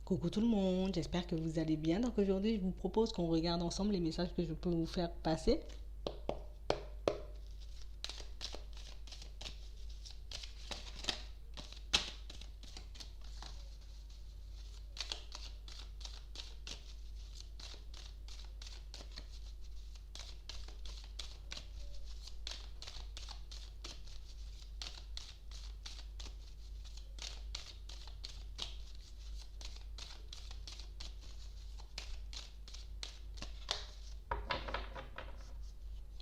Coucou tout le monde, j'espère que vous allez bien. Donc aujourd'hui, je vous propose qu'on regarde ensemble les messages que je peux vous faire passer.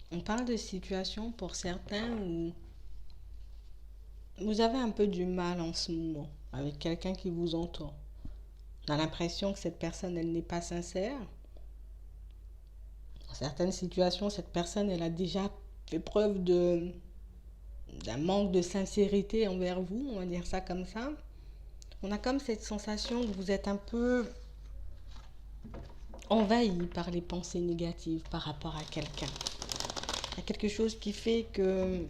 On parle de situations pour certains où vous avez un peu du mal en ce moment avec quelqu'un qui vous entoure. On a l'impression que cette personne, elle n'est pas sincère. Dans certaines situations, cette personne, elle a déjà fait preuve d'un manque de sincérité envers vous, on va dire ça comme ça. On a comme cette sensation que vous êtes un peu envahi par les pensées négatives par rapport à quelqu'un. Il y a quelque chose qui fait que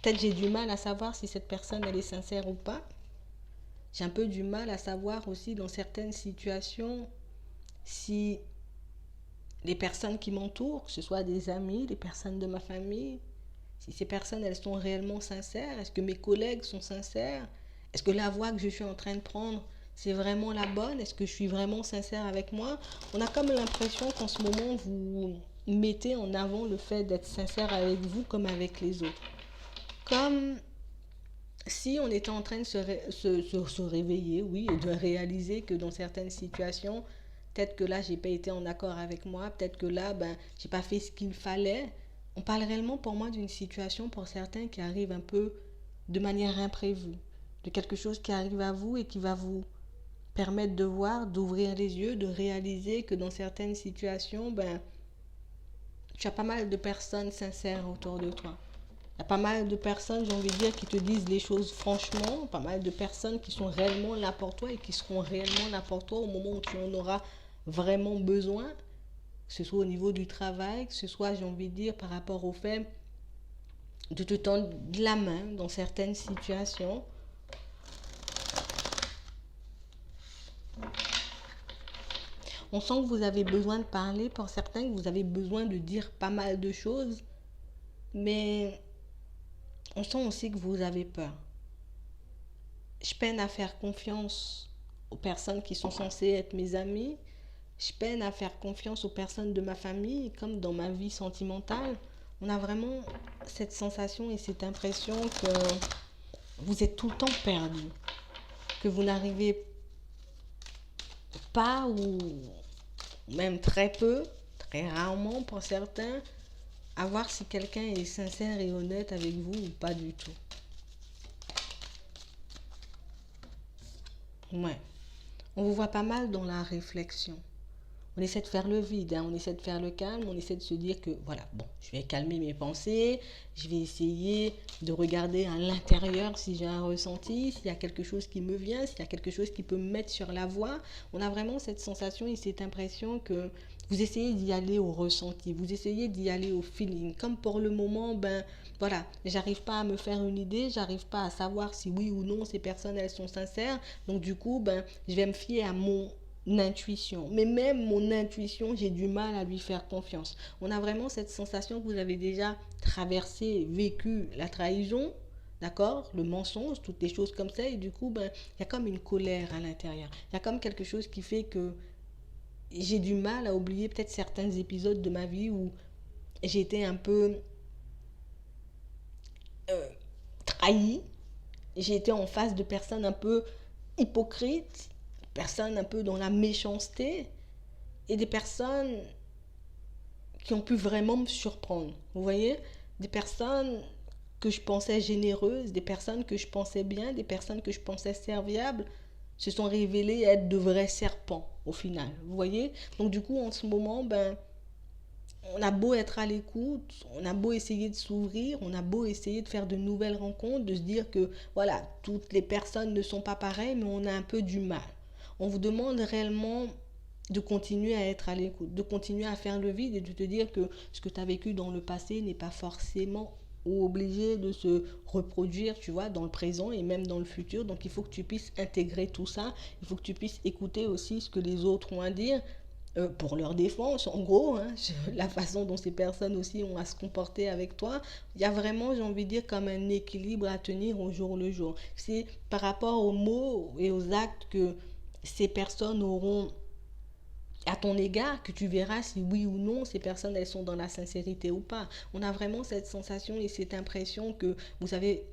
peut-être j'ai du mal à savoir si cette personne elle est sincère ou pas. J'ai un peu du mal à savoir aussi dans certaines situations si les personnes qui m'entourent, que ce soit des amis, des personnes de ma famille, si ces personnes elles sont réellement sincères. Est-ce que mes collègues sont sincères? Est-ce que la voie que je suis en train de prendre, c'est vraiment la bonne? Est-ce que je suis vraiment sincère avec moi? On a comme l'impression qu'en ce moment, vous mettez en avant le fait d'être sincère avec vous comme avec les autres. Comme si on était en train de se réveiller, oui, et de réaliser que dans certaines situations, peut-être que là, j'ai pas été en accord avec moi, peut-être que là, j'ai pas fait ce qu'il fallait. On parle réellement pour moi d'une situation pour certains qui arrive un peu de manière imprévue, de quelque chose qui arrive à vous et qui va vous permettre de voir, d'ouvrir les yeux, de réaliser que dans certaines situations, tu as pas mal de personnes sincères autour de toi. Il y a pas mal de personnes, j'ai envie de dire, qui te disent les choses franchement, pas mal de personnes qui sont réellement là pour toi et qui seront réellement là pour toi au moment où tu en auras vraiment besoin, que ce soit au niveau du travail, que ce soit, j'ai envie de dire, par rapport au fait de te tendre de la main dans certaines situations. On sent que vous avez besoin de parler, pour certains, que vous avez besoin de dire pas mal de choses, mais on sent aussi que vous avez peur. Je peine à faire confiance aux personnes qui sont censées être mes amis. Je peine à faire confiance aux personnes de ma famille, comme dans ma vie sentimentale. On a vraiment cette sensation et cette impression que vous êtes tout le temps perdu, que vous n'arrivez pas ou même très peu, très rarement pour certains, à voir si quelqu'un est sincère et honnête avec vous ou pas du tout. Ouais. On vous voit pas mal dans la réflexion. On essaie de faire le vide, hein, on essaie de faire le calme, on essaie de se dire que voilà, bon, je vais calmer mes pensées, je vais essayer de regarder à l'intérieur si j'ai un ressenti, s'il y a quelque chose qui me vient, s'il y a quelque chose qui peut me mettre sur la voie. On a vraiment cette sensation et cette impression que vous essayez d'y aller au ressenti, vous essayez d'y aller au feeling. Comme pour le moment, voilà, j'arrive pas à me faire une idée, j'arrive pas à savoir si oui ou non ces personnes elles sont sincères. Donc du coup, je vais me fier à mon intuition. Mais même mon intuition, j'ai du mal à lui faire confiance. On a vraiment cette sensation que vous avez déjà traversé, vécu la trahison, d'accord, le mensonge, toutes les choses comme ça. Et du coup, il y a comme une colère à l'intérieur. Il y a comme quelque chose qui fait que j'ai du mal à oublier peut-être certains épisodes de ma vie où j'ai été un peu trahi. J'ai été en face de personnes un peu hypocrites, personnes un peu dans la méchanceté et des personnes qui ont pu vraiment me surprendre. Vous voyez, des personnes que je pensais généreuses, des personnes que je pensais bien, des personnes que je pensais serviables, se sont révélées être de vrais serpents au final. Vous voyez. Donc du coup, en ce moment, on a beau être à l'écoute, on a beau essayer de s'ouvrir, on a beau essayer de faire de nouvelles rencontres, de se dire que voilà, toutes les personnes ne sont pas pareilles, mais on a un peu du mal. On vous demande réellement de continuer à être à l'écoute, de continuer à faire le vide et de te dire que ce que tu as vécu dans le passé n'est pas forcément ou obligé de se reproduire, tu vois, dans le présent et même dans le futur. Donc, il faut que tu puisses intégrer tout ça. Il faut que tu puisses écouter aussi ce que les autres ont à dire pour leur défense, en gros, hein, la façon dont ces personnes aussi ont à se comporter avec toi. Il y a vraiment, j'ai envie de dire, comme un équilibre à tenir au jour le jour. C'est par rapport aux mots et aux actes que ces personnes auront à ton égard que tu verras si oui ou non ces personnes elles sont dans la sincérité ou pas. On a vraiment cette sensation et cette impression que vous avez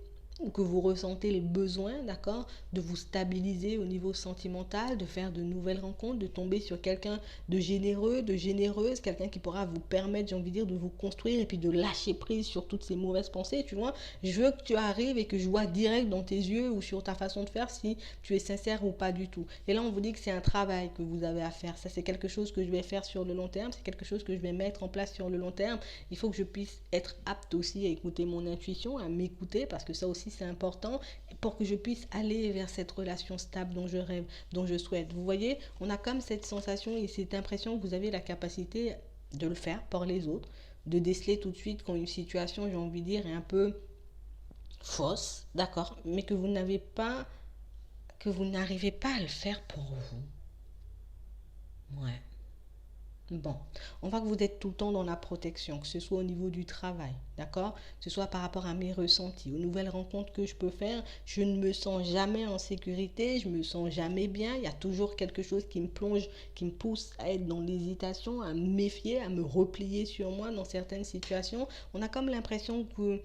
ou que vous ressentez le besoin, d'accord, de vous stabiliser au niveau sentimental, de faire de nouvelles rencontres, de tomber sur quelqu'un de généreux, de généreuse, quelqu'un qui pourra vous permettre, j'ai envie de dire, de vous construire et puis de lâcher prise sur toutes ces mauvaises pensées, tu vois. Je veux que tu arrives et que je vois direct dans tes yeux ou sur ta façon de faire si tu es sincère ou pas du tout. Et là, on vous dit que c'est un travail que vous avez à faire. Ça, c'est quelque chose que je vais faire sur le long terme, c'est quelque chose que je vais mettre en place sur le long terme. Il faut que je puisse être apte aussi à écouter mon intuition, à m'écouter, parce que ça aussi, c'est important pour que je puisse aller vers cette relation stable dont je rêve, dont je souhaite. Vous voyez, on a comme cette sensation et cette impression que vous avez la capacité de le faire pour les autres, de déceler tout de suite quand une situation, j'ai envie de dire, est un peu fausse, d'accord, mais que vous n'arrivez pas à le faire pour vous. Ouais. Bon, on voit que vous êtes tout le temps dans la protection, que ce soit au niveau du travail, d'accord? Que ce soit par rapport à mes ressentis, aux nouvelles rencontres que je peux faire, je ne me sens jamais en sécurité, je me sens jamais bien, il y a toujours quelque chose qui me plonge, qui me pousse à être dans l'hésitation, à me méfier, à me replier sur moi dans certaines situations. On a comme l'impression que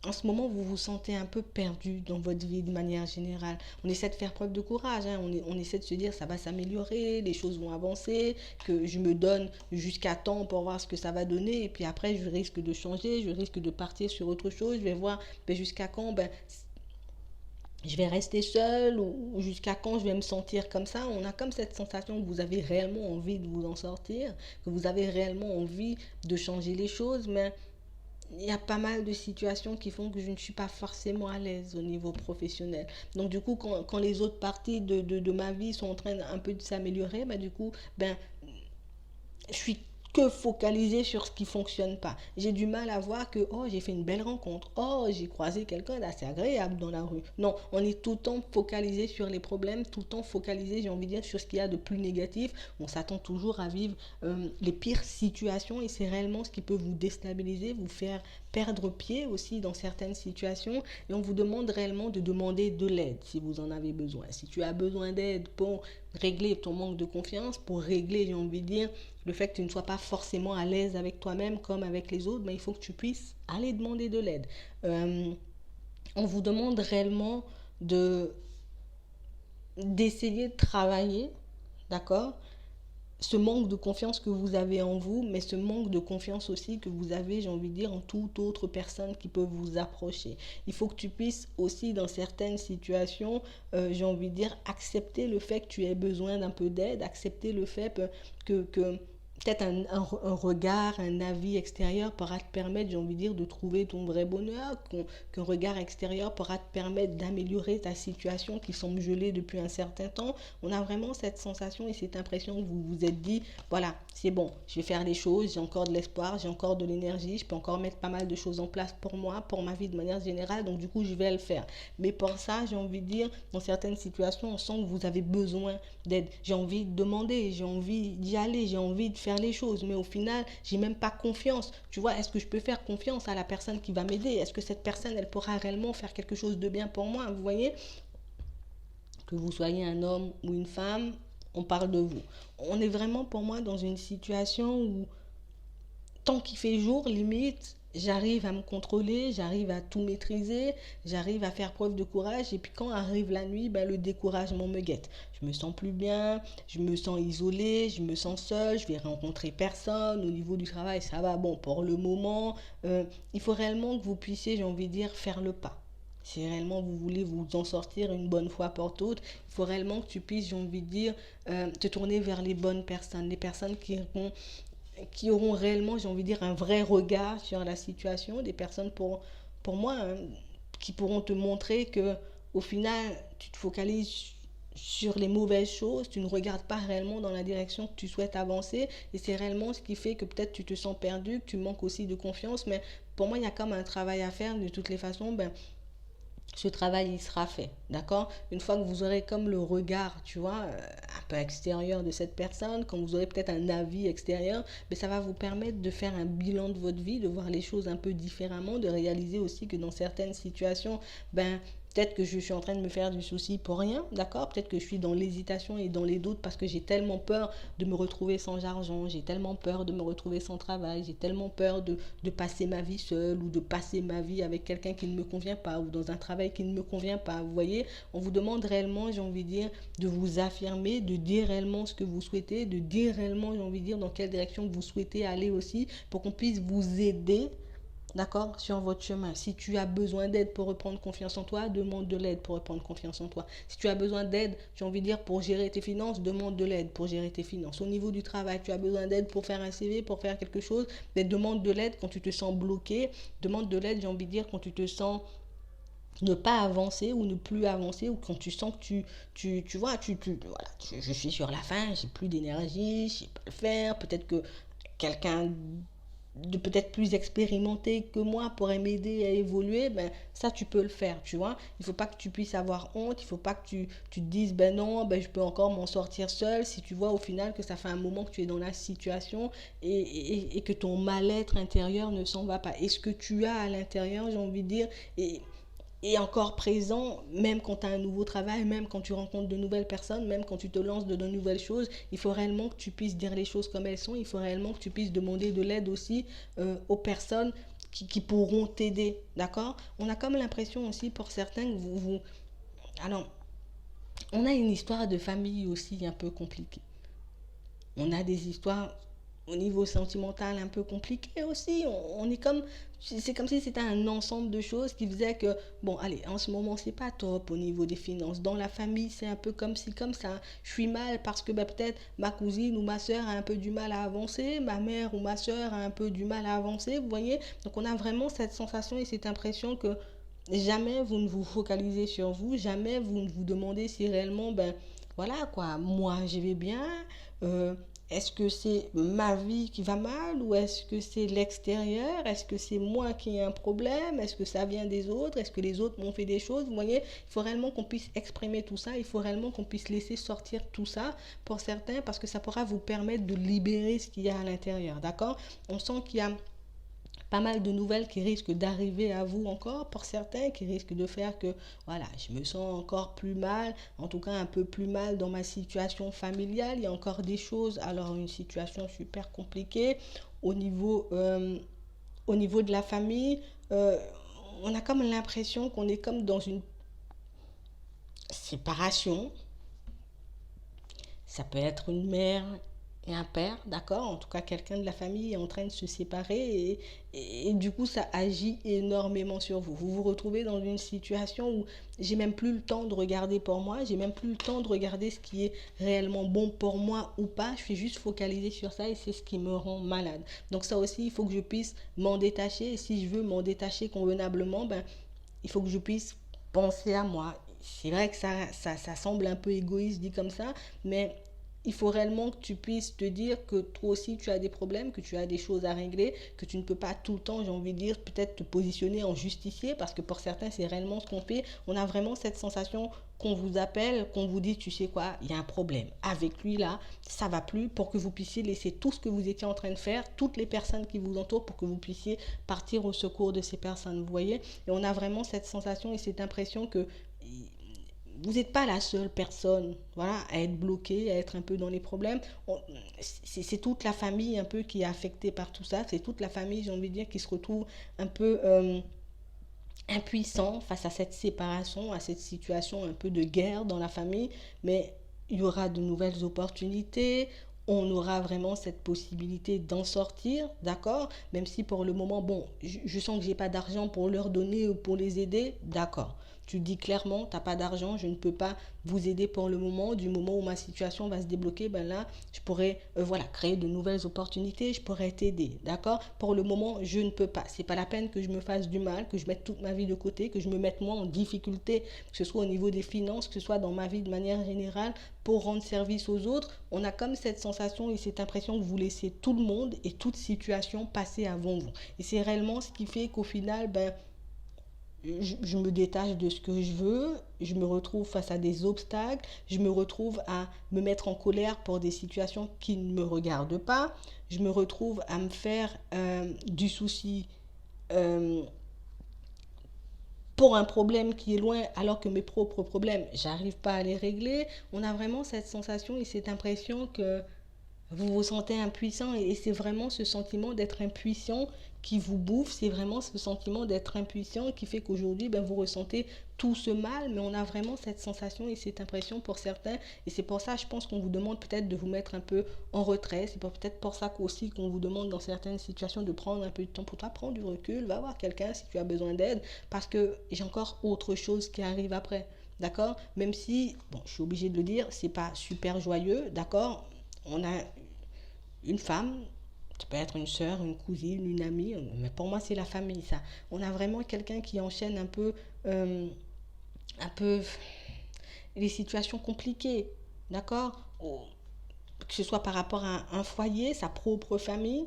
en ce moment, vous vous sentez un peu perdu dans votre vie de manière générale. On essaie de faire preuve de courage, hein. On essaie de se dire ça va s'améliorer, les choses vont avancer, que je me donne jusqu'à temps pour voir ce que ça va donner. Et puis après, je risque de changer, je risque de partir sur autre chose. Je vais voir jusqu'à quand je vais rester seule ou jusqu'à quand je vais me sentir comme ça. On a comme cette sensation que vous avez réellement envie de vous en sortir, que vous avez réellement envie de changer les choses, mais il y a pas mal de situations qui font que je ne suis pas forcément à l'aise au niveau professionnel. Donc du coup, quand les autres parties de ma vie sont en train un peu de s'améliorer, du coup, je suis que focalisée sur ce qui fonctionne pas. J'ai du mal à voir que oh j'ai fait une belle rencontre, oh j'ai croisé quelqu'un d'assez agréable dans la rue. Non, on est tout le temps focalisé sur les problèmes, tout le temps focalisé, j'ai envie de dire, sur ce qu'il y a de plus négatif. On s'attend toujours à vivre les pires situations et c'est réellement ce qui peut vous déstabiliser, vous faire perdre pied aussi dans certaines situations et on vous demande réellement de demander de l'aide si vous en avez besoin. Si tu as besoin d'aide pour régler ton manque de confiance, pour régler, j'ai envie de dire, le fait que tu ne sois pas forcément à l'aise avec toi-même comme avec les autres, il faut que tu puisses aller demander de l'aide. On vous demande réellement de d'essayer de travailler, d'accord, ce manque de confiance que vous avez en vous, mais ce manque de confiance aussi que vous avez, j'ai envie de dire, en toute autre personne qui peut vous approcher. Il faut que tu puisses aussi, dans certaines situations, j'ai envie de dire, accepter le fait que tu aies besoin d'un peu d'aide, accepter le fait que peut-être un regard, un avis extérieur pourra te permettre, j'ai envie de dire, de trouver ton vrai bonheur, qu'un regard extérieur pourra te permettre d'améliorer ta situation qui semble gelée depuis un certain temps. On a vraiment cette sensation et cette impression que vous vous êtes dit, voilà, c'est bon, je vais faire les choses, j'ai encore de l'espoir, j'ai encore de l'énergie, je peux encore mettre pas mal de choses en place pour moi, pour ma vie de manière générale, donc du coup, je vais le faire. Mais pour ça, j'ai envie de dire, dans certaines situations, on sent que vous avez besoin d'aide. J'ai envie de demander, j'ai envie d'y aller, j'ai envie de faire les choses, mais au final, j'ai même pas confiance. Tu vois, est-ce que je peux faire confiance à la personne qui va m'aider? Est-ce que cette personne, elle pourra réellement faire quelque chose de bien pour moi? Vous voyez, que vous soyez un homme ou une femme, on parle de vous. On est vraiment pour moi dans une situation où tant qu'il fait jour, limite, j'arrive à me contrôler, j'arrive à tout maîtriser, j'arrive à faire preuve de courage. Et puis quand arrive la nuit, le découragement me guette. Je me sens plus bien, je me sens isolée, je me sens seule, je vais rencontrer personne. Au niveau du travail, ça va, bon, pour le moment. Il faut réellement que vous puissiez, j'ai envie de dire, faire le pas. Si réellement vous voulez vous en sortir une bonne fois pour toutes, il faut réellement que tu puisses, j'ai envie de dire, te tourner vers les bonnes personnes, les personnes qui auront réellement, j'ai envie de dire, un vrai regard sur la situation, des personnes pour moi, hein, qui pourront te montrer que au final, tu te focalises sur les mauvaises choses, tu ne regardes pas réellement dans la direction que tu souhaites avancer et c'est réellement ce qui fait que peut-être tu te sens perdu, que tu manques aussi de confiance, mais pour moi il y a comme un travail à faire de toutes les façons, ce travail il sera fait, d'accord? Une fois que vous aurez comme le regard, tu vois, un peu extérieur de cette personne, quand vous aurez peut-être un avis extérieur, mais ça va vous permettre de faire un bilan de votre vie, de voir les choses un peu différemment, de réaliser aussi que dans certaines situations, peut-être que je suis en train de me faire du souci pour rien, d'accord? Peut-être que je suis dans l'hésitation et dans les doutes parce que j'ai tellement peur de me retrouver sans argent, j'ai tellement peur de me retrouver sans travail, j'ai tellement peur de passer ma vie seule ou de passer ma vie avec quelqu'un qui ne me convient pas ou dans un travail qui ne me convient pas. Vous voyez, on vous demande réellement, j'ai envie de dire, de vous affirmer, de dire réellement ce que vous souhaitez, de dire réellement, j'ai envie de dire, dans quelle direction vous souhaitez aller aussi pour qu'on puisse vous aider, d'accord, sur votre chemin. Si tu as besoin d'aide pour reprendre confiance en toi, demande de l'aide pour reprendre confiance en toi. Si tu as besoin d'aide, j'ai envie de dire, pour gérer tes finances, demande de l'aide pour gérer tes finances. Au niveau du travail, tu as besoin d'aide pour faire un CV, pour faire quelque chose, mais demande de l'aide quand tu te sens bloqué. Demande de l'aide, j'ai envie de dire, quand tu te sens ne pas avancer ou ne plus avancer ou quand tu sens que tu vois, voilà, je suis sur la fin, j'ai plus d'énergie, je sais pas le faire, peut-être que quelqu'un de peut-être plus expérimenté que moi pourrait m'aider à évoluer, ça tu peux le faire, tu vois. Il faut pas que tu puisses avoir honte, il faut pas que tu te dises non, je peux encore m'en sortir seul si tu vois au final que ça fait un moment que tu es dans la situation et que ton mal-être intérieur ne s'en va pas. Et ce que tu as à l'intérieur, j'ai envie de dire, et encore présent, même quand tu as un nouveau travail, même quand tu rencontres de nouvelles personnes, même quand tu te lances de nouvelles choses, il faut réellement que tu puisses dire les choses comme elles sont, il faut réellement que tu puisses demander de l'aide aussi aux personnes qui pourront t'aider, d'accord? On a comme l'impression aussi pour certains que vous... Alors, on a une histoire de famille aussi un peu compliquée. On a des histoires au niveau sentimental un peu compliquées aussi. On est comme, c'est comme si c'était un ensemble de choses qui faisait que, bon, allez, en ce moment, c'est pas top au niveau des finances. Dans la famille, c'est un peu comme si, comme ça. Je suis mal parce que peut-être ma cousine ou ma soeur a un peu du mal à avancer, ma mère ou ma soeur a un peu du mal à avancer, vous voyez. Donc, on a vraiment cette sensation et cette impression que jamais vous ne vous focalisez sur vous, jamais vous ne vous demandez si réellement, voilà quoi, moi je vais bien, euh, est-ce que c'est ma vie qui va mal ou est-ce que c'est l'extérieur? Est-ce que c'est moi qui ai un problème? Est-ce que ça vient des autres? Est-ce que les autres m'ont fait des choses? Vous voyez, il faut réellement qu'on puisse exprimer tout ça, il faut réellement qu'on puisse laisser sortir tout ça pour certains parce que ça pourra vous permettre de libérer ce qu'il y a à l'intérieur, d'accord? On sent qu'il y a pas mal de nouvelles qui risquent d'arriver à vous encore pour certains, qui risquent de faire que, voilà, je me sens encore plus mal, en tout cas un peu plus mal dans ma situation familiale. Il y a encore des choses, alors une situation super compliquée au niveau, euh, au niveau de la famille. On a comme l'impression qu'on est comme dans une séparation. Ça peut être une mère et un père, d'accord? En tout cas, quelqu'un de la famille est en train de se séparer et du coup, ça agit énormément sur vous. Vous vous retrouvez dans une situation où j'ai même plus le temps de regarder pour moi, j'ai même plus le temps de regarder ce qui est réellement bon pour moi ou pas. Je suis juste focalisée sur ça et c'est ce qui me rend malade. Donc ça aussi, il faut que je puisse m'en détacher et si je veux m'en détacher convenablement, il faut que je puisse penser à moi. C'est vrai que ça semble un peu égoïste dit comme ça, mais il faut réellement que tu puisses te dire que toi aussi tu as des problèmes, que tu as des choses à régler, que tu ne peux pas tout le temps, j'ai envie de dire, peut-être te positionner en justicier, parce que pour certains c'est réellement ce qu'on fait. On a vraiment cette sensation qu'on vous appelle, qu'on vous dit, tu sais quoi, il y a un problème. Avec lui là, ça va plus pour que vous puissiez laisser tout ce que vous étiez en train de faire, toutes les personnes qui vous entourent pour que vous puissiez partir au secours de ces personnes, vous voyez. Et on a vraiment cette sensation et cette impression que vous n'êtes pas la seule personne, voilà, à être bloquée, à être un peu dans les problèmes. C'est toute la famille un peu qui est affectée par tout ça. C'est toute la famille, j'ai envie de dire, qui se retrouve un peu impuissant face à cette séparation, à cette situation un peu de guerre dans la famille. Mais il y aura de nouvelles opportunités. On aura vraiment cette possibilité d'en sortir, d'accord? Même si pour le moment, bon, je sens que j'ai pas d'argent pour leur donner ou pour les aider, d'accord. Tu dis clairement, tu n'as pas d'argent, je ne peux pas vous aider pour le moment. Du moment où ma situation va se débloquer, ben là, je pourrais créer de nouvelles opportunités, je pourrais t'aider. D'accord? Pour le moment, je ne peux pas. C'est pas la peine que je me fasse du mal, que je mette toute ma vie de côté, que je me mette moi en difficulté, que ce soit au niveau des finances, que ce soit dans ma vie de manière générale, pour rendre service aux autres. On a comme cette sensation et cette impression que vous laissez tout le monde et toute situation passer avant vous. Et c'est réellement ce qui fait qu'au final, je me détache de ce que je veux, je me retrouve face à des obstacles, je me retrouve à me mettre en colère pour des situations qui ne me regardent pas, je me retrouve à me faire du souci euh, pour un problème qui est loin alors que mes propres problèmes, j'arrive pas à les régler. On a vraiment cette sensation et cette impression que vous vous sentez impuissant et c'est vraiment ce sentiment d'être impuissant qui vous bouffe, c'est vraiment ce sentiment d'être impuissant qui fait qu'aujourd'hui vous ressentez tout ce mal, mais on a vraiment cette sensation et cette impression pour certains et c'est pour ça je pense qu'on vous demande peut-être de vous mettre un peu en retrait, c'est peut-être pour ça aussi qu'on vous demande dans certaines situations de prendre un peu de temps pour toi, prendre du recul, va voir quelqu'un si tu as besoin d'aide parce que j'ai encore autre chose qui arrive après. D'accord? Même si, bon, je suis obligée de le dire, c'est pas super joyeux, d'accord? On a une femme, ça peut être une soeur, une cousine, une amie, mais pour moi c'est la famille ça. On a vraiment quelqu'un qui enchaîne un peu les situations compliquées, d'accord? Que ce soit par rapport à un foyer, sa propre famille,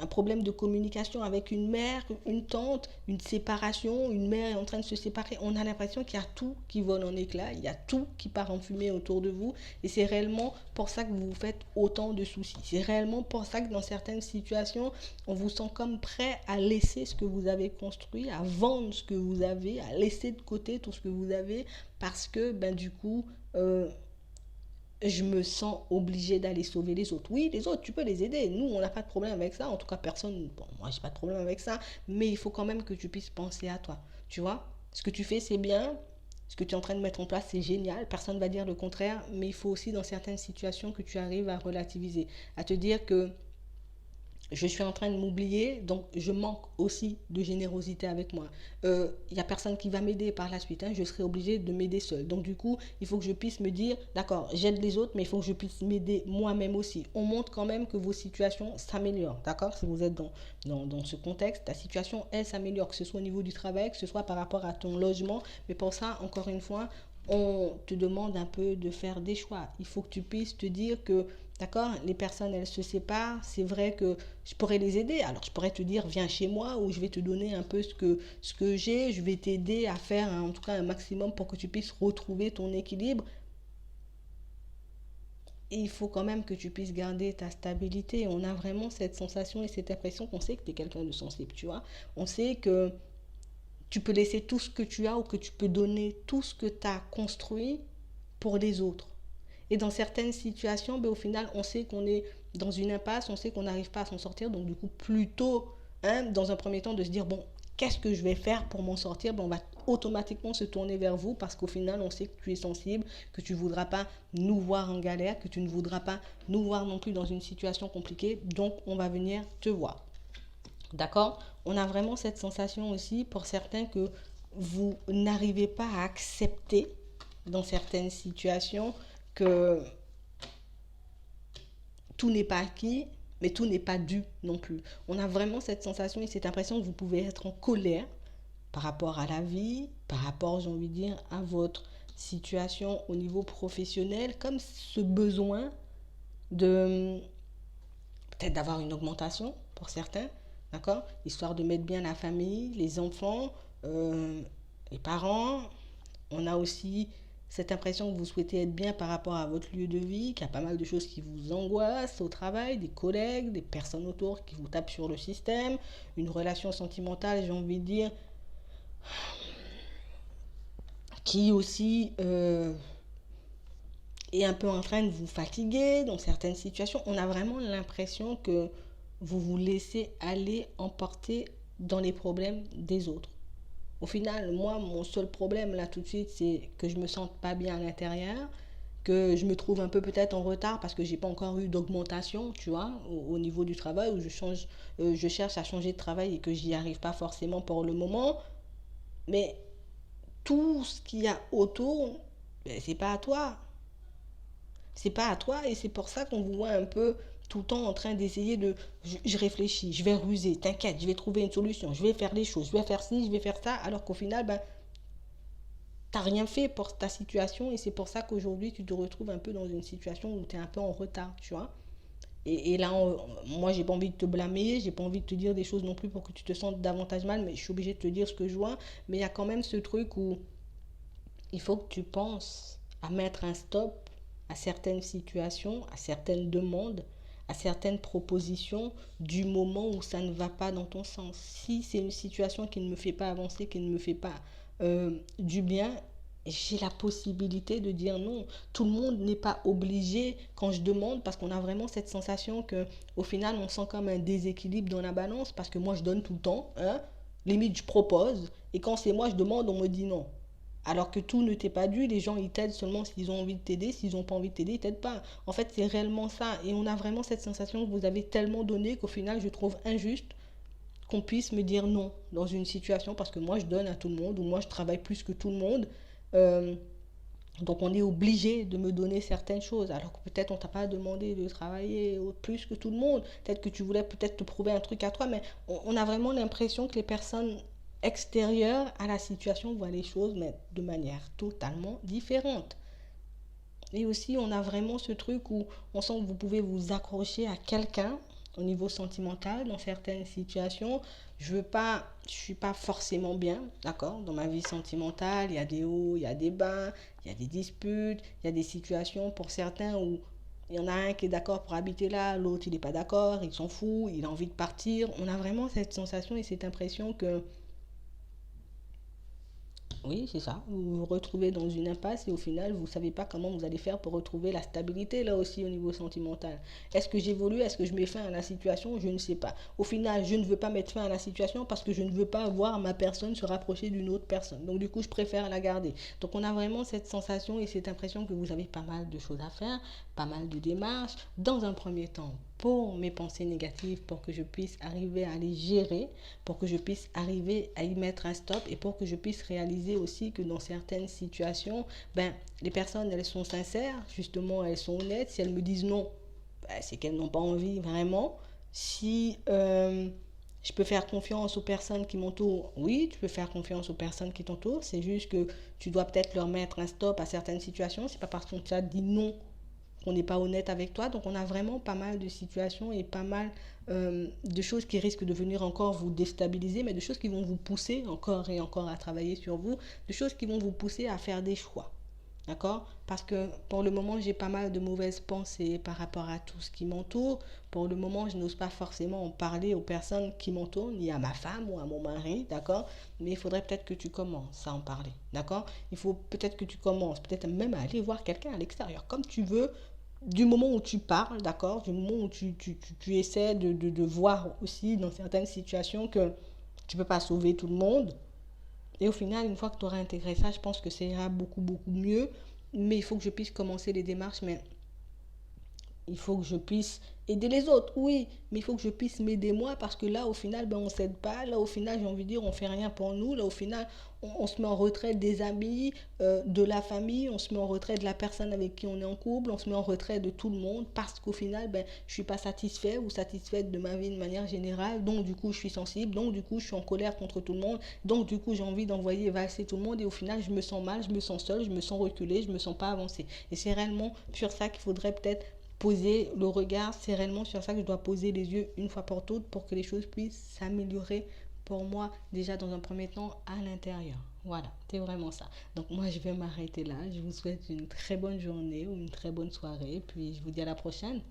un problème de communication avec une mère, une tante, une séparation, une mère est en train de se séparer. On a l'impression qu'il y a tout qui vole en éclats, il y a tout qui part en fumée autour de vous. Et c'est réellement pour ça que vous vous faites autant de soucis. C'est réellement pour ça que dans certaines situations, on vous sent comme prêt à laisser ce que vous avez construit, à vendre ce que vous avez, à laisser de côté tout ce que vous avez, parce que du coup, je me sens obligée d'aller sauver les autres. Oui, les autres, tu peux les aider. Nous, on n'a pas de problème avec ça. En tout cas, personne, bon, moi, j'ai pas de problème avec ça. Mais il faut quand même que tu puisses penser à toi. Tu vois? Ce que tu fais, c'est bien. Ce que tu es en train de mettre en place, c'est génial. Personne ne va dire le contraire. Mais il faut aussi, dans certaines situations, que tu arrives à relativiser. À te dire que je suis en train de m'oublier, donc je manque aussi de générosité avec moi. Il n'y a personne qui va m'aider par la suite, hein, je serai obligée de m'aider seule. Donc du coup, il faut que je puisse me dire, d'accord, j'aide les autres, mais il faut que je puisse m'aider moi-même aussi. On montre quand même que vos situations s'améliorent, d'accord? Si vous êtes dans ce contexte, ta situation, elle s'améliore, que ce soit au niveau du travail, que ce soit par rapport à ton logement. Mais pour ça, encore une fois, on te demande un peu de faire des choix. Il faut que tu puisses te dire que, d'accord, les personnes, elles se séparent. C'est vrai que je pourrais les aider. Alors, je pourrais te dire, viens chez moi, ou je vais te donner un peu ce que j'ai. Je vais t'aider à faire, en tout cas, un maximum pour que tu puisses retrouver ton équilibre. Et il faut quand même que tu puisses garder ta stabilité. On a vraiment cette sensation et cette impression qu'on sait que tu es quelqu'un de sensible, tu vois. On sait que tu peux laisser tout ce que tu as ou que tu peux donner tout ce que tu as construit pour les autres. Et dans certaines situations, au final, on sait qu'on est dans une impasse, on sait qu'on n'arrive pas à s'en sortir. Donc, du coup, plutôt, dans un premier temps, de se dire, bon, qu'est-ce que je vais faire pour m'en sortir? On va automatiquement se tourner vers vous parce qu'au final, on sait que tu es sensible, que tu ne voudras pas nous voir en galère, que tu ne voudras pas nous voir non plus dans une situation compliquée. Donc, on va venir te voir. D'accord? On a vraiment cette sensation aussi pour certains que vous n'arrivez pas à accepter dans certaines situations que tout n'est pas acquis, mais tout n'est pas dû non plus. On a vraiment cette sensation et cette impression que vous pouvez être en colère par rapport à la vie, par rapport, j'ai envie de dire, à votre situation au niveau professionnel, comme ce besoin de peut-être d'avoir une augmentation pour certains, d'accord? Histoire de mettre bien la famille, les enfants, les parents. On a aussi cette impression que vous souhaitez être bien par rapport à votre lieu de vie, qu'il y a pas mal de choses qui vous angoissent au travail, des collègues, des personnes autour qui vous tapent sur le système, une relation sentimentale, j'ai envie de dire, qui aussi est un peu en train de vous fatiguer dans certaines situations. On a vraiment l'impression que vous vous laissez aller emporter dans les problèmes des autres. Au final, moi, mon seul problème là tout de suite, c'est que je me sente pas bien à l'intérieur, que je me trouve un peu peut-être en retard parce que j'ai pas encore eu d'augmentation, tu vois, au niveau du travail où je cherche à changer de travail et que j'y arrive pas forcément pour le moment. Mais tout ce qu'il y a autour, ben, c'est pas à toi. C'est pas à toi et c'est pour ça qu'on vous voit un peu tout le temps en train d'essayer de... Je réfléchis, je vais ruser, t'inquiète, je vais trouver une solution, je vais faire les choses, je vais faire ci, je vais faire ça, alors qu'au final, ben, t'as rien fait pour ta situation et c'est pour ça qu'aujourd'hui, tu te retrouves un peu dans une situation où tu es un peu en retard, tu vois. Et là, moi, j'ai pas envie de te blâmer, j'ai pas envie de te dire des choses non plus pour que tu te sentes davantage mal, mais je suis obligée de te dire ce que je vois. Mais il y a quand même ce truc où il faut que tu penses à mettre un stop à certaines situations, à certaines demandes, à certaines propositions du moment où ça ne va pas dans ton sens. Si c'est une situation qui ne me fait pas avancer, qui ne me fait pas du bien, j'ai la possibilité de dire non. Tout le monde n'est pas obligé quand je demande parce qu'on a vraiment cette sensation que au final on sent comme un déséquilibre dans la balance parce que moi je donne tout le temps, hein, limite je propose et quand c'est moi je demande on me dit non. Alors que tout ne t'est pas dû, les gens ils t'aident seulement s'ils ont envie de t'aider, s'ils n'ont pas envie de t'aider, ils t'aident pas. En fait, c'est réellement ça. Et on a vraiment cette sensation que vous avez tellement donné qu'au final, je trouve injuste qu'on puisse me dire non dans une situation parce que moi je donne à tout le monde ou moi je travaille plus que tout le monde. Euh, donc on est obligé de me donner certaines choses alors que peut-être on t'a pas demandé de travailler plus que tout le monde. Peut-être que tu voulais peut-être te prouver un truc à toi, mais on a vraiment l'impression que les personnes extérieures à la situation voient les choses mais de manière totalement différente. Et aussi, on a vraiment ce truc où on sent que vous pouvez vous accrocher à quelqu'un au niveau sentimental dans certaines situations. Je suis pas forcément bien, d'accord, dans ma vie sentimentale. Il y a des hauts, il y a des bas, il y a des disputes, il y a des situations pour certains où il y en a un qui est d'accord pour habiter là, l'autre il n'est pas d'accord, il s'en fout, il a envie de partir. On a vraiment cette sensation et cette impression que oui, c'est ça. Vous vous retrouvez dans une impasse et au final, vous ne savez pas comment vous allez faire pour retrouver la stabilité là aussi au niveau sentimental. Est-ce que j'évolue? Est-ce que je mets fin à la situation? Je ne sais pas. Au final, je ne veux pas mettre fin à la situation parce que je ne veux pas voir ma personne se rapprocher d'une autre personne. Donc du coup, je préfère la garder. Donc on a vraiment cette sensation et cette impression que vous avez pas mal de choses à faire, pas mal de démarches. Dans un premier temps, pour mes pensées négatives, pour que je puisse arriver à les gérer, pour que je puisse arriver à y mettre un stop et pour que je puisse réaliser aussi que dans certaines situations, ben, les personnes, elles sont sincères, justement, elles sont honnêtes. Si elles me disent non, ben, c'est qu'elles n'ont pas envie vraiment. Si je peux faire confiance aux personnes qui m'entourent, oui, tu peux faire confiance aux personnes qui t'entourent. C'est juste que tu dois peut-être leur mettre un stop à certaines situations. C'est pas parce qu'on t'a dit non qu'on n'est pas honnête avec toi. Donc on a vraiment pas mal de situations et pas mal de choses qui risquent de venir encore vous déstabiliser, mais de choses qui vont vous pousser encore et encore à travailler sur vous, de choses qui vont vous pousser à faire des choix. D'accord? Parce que pour le moment, j'ai pas mal de mauvaises pensées par rapport à tout ce qui m'entoure. Pour le moment, je n'ose pas forcément en parler aux personnes qui m'entourent, ni à ma femme ou à mon mari, d'accord? Mais il faudrait peut-être que tu commences à en parler, d'accord? Il faut peut-être que tu commences, peut-être même à aller voir quelqu'un à l'extérieur, comme tu veux, du moment où tu parles, d'accord? Du moment où tu essaies de voir aussi dans certaines situations que tu ne peux pas sauver tout le monde. Et au final, une fois que tu auras intégré ça, je pense que ça ira beaucoup, beaucoup mieux. Mais il faut que je puisse commencer les démarches. Mais il faut que je puisse aider les autres, oui, mais il faut que je puisse m'aider moi parce que là, au final, ben, on ne s'aide pas. Là, au final, j'ai envie de dire, on ne fait rien pour nous. Là, au final, on se met en retrait des amis, de la famille, on se met en retrait de la personne avec qui on est en couple, on se met en retrait de tout le monde parce qu'au final, ben, je ne suis pas satisfait ou satisfaite de ma vie de manière générale. Donc, du coup, je suis sensible. Donc, du coup, je suis en colère contre tout le monde. Donc, du coup, j'ai envie d'envoyer valser tout le monde et au final, je me sens mal, je me sens seule, je me sens reculée, je ne me sens pas avancée. Et c'est réellement sur ça qu'il faudrait peut-être poser le regard, c'est réellement sur ça que je dois poser les yeux une fois pour toutes pour que les choses puissent s'améliorer pour moi déjà dans un premier temps à l'intérieur. Voilà, c'est vraiment ça. Donc moi je vais m'arrêter là. Je vous souhaite une très bonne journée ou une très bonne soirée. Puis je vous dis à la prochaine.